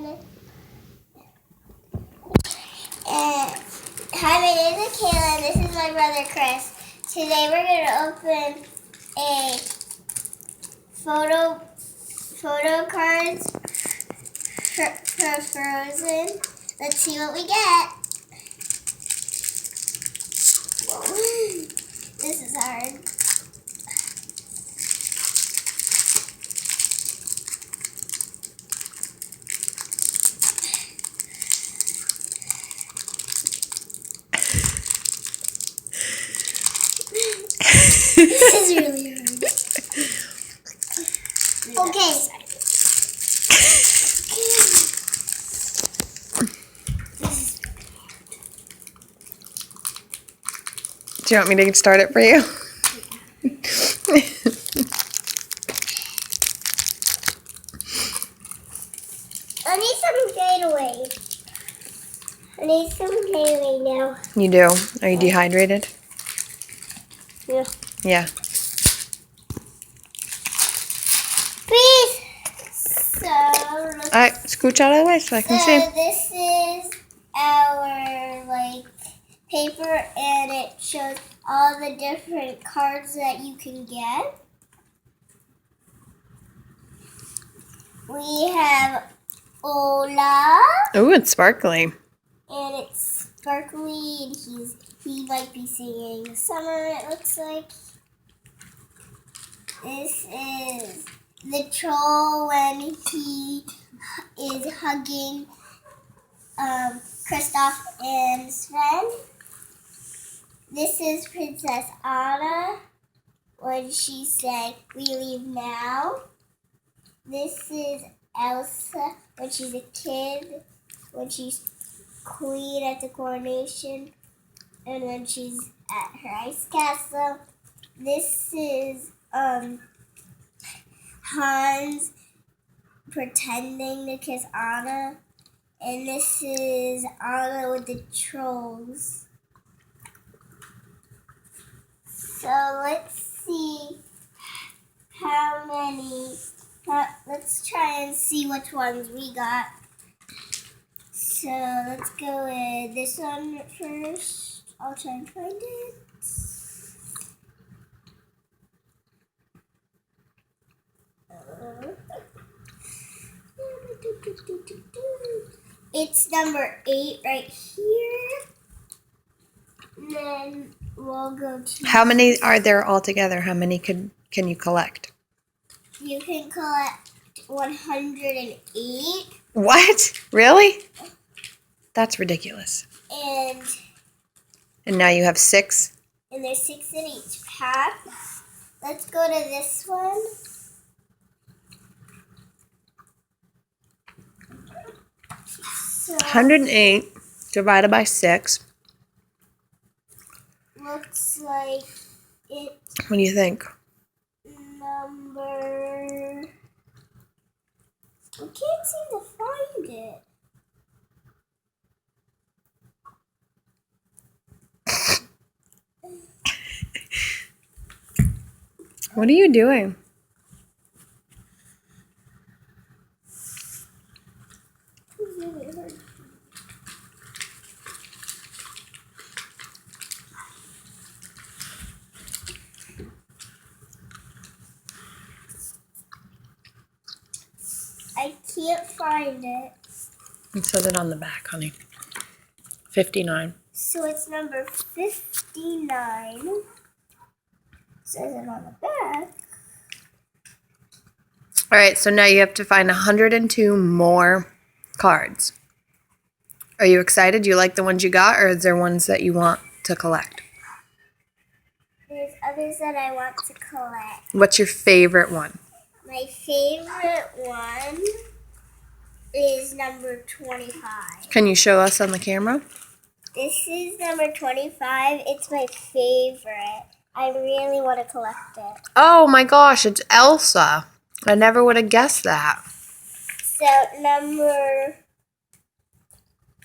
Hi, my name is Kayla, and this is my brother Chris. Today we're going to open a Photocards for Frozen. Let's see what we get. Whoa. This is hard. This is really hard. Okay. Do you want me to start it for you? I need some Gatorade. I need some Gatorade now. You do? Are you dehydrated? Yeah. Yeah. Please. So, Alright, scooch out of the way so I can see. this is our paper, and it shows all the different cards that you can get. We have Ola, Ooh, it's sparkly. and it's sparkly, and he might be singing summer, it looks like. This is the troll when he is hugging Kristoff and Sven. This is Princess Anna when she said, "We leave now." This is Elsa when she's a kid, when she's queen at the coronation, and when she's at her ice castle. This is Hans pretending to kiss Anna, and this is Anna with the trolls. So let's see how many. Let's try and see which ones we got. So let's go with this one first. I'll try and find it. It's number 8 right here. And then we'll go to... How many are there altogether? How many can you collect? You can collect 108. What? Really? That's ridiculous. And now you have 6? And there's 6 in each pack. Let's go to this one. So 108 divided by 6. Looks like it's What do you think? number... I can't seem to find it. What are you doing? I can't find it. It says it on the back, honey. 59. So it's number 59. Says it on the back. All right, so now you have to find 102 more cards. Are you excited? Do you like the ones you got, or is there ones that you want to collect? There's others that I want to collect. What's your favorite one? My favorite one is number 25. Can you show us on the camera? This is number 25. It's my favorite. I really want to collect it. Oh my gosh, it's Elsa. I never would have guessed that. So number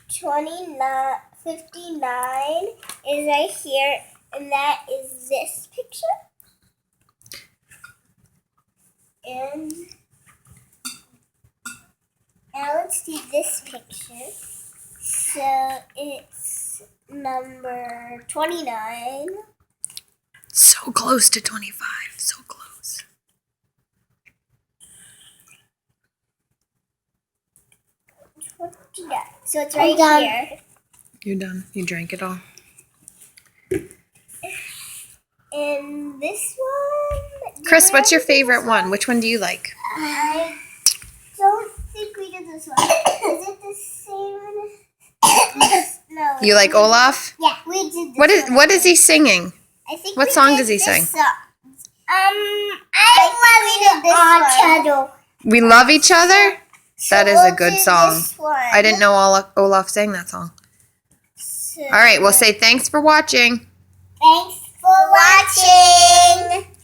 59 is right here, and that is this picture. Now let's do this picture. So it's number 29. So close to 25. So close. So it's right here. You're done. You drank it all. And this one. Chris, what's your favorite one? Which one do you like? I don't think we did this one. Is it the same one? No. You like Olaf? Yeah, we did this What is he singing? I think What we song did does he this sing? song. I love this one. We Love Each Other? That is a good do song. this one. I didn't know Olaf sang that song. So, All right, we'll say thanks for watching. thanks for watching.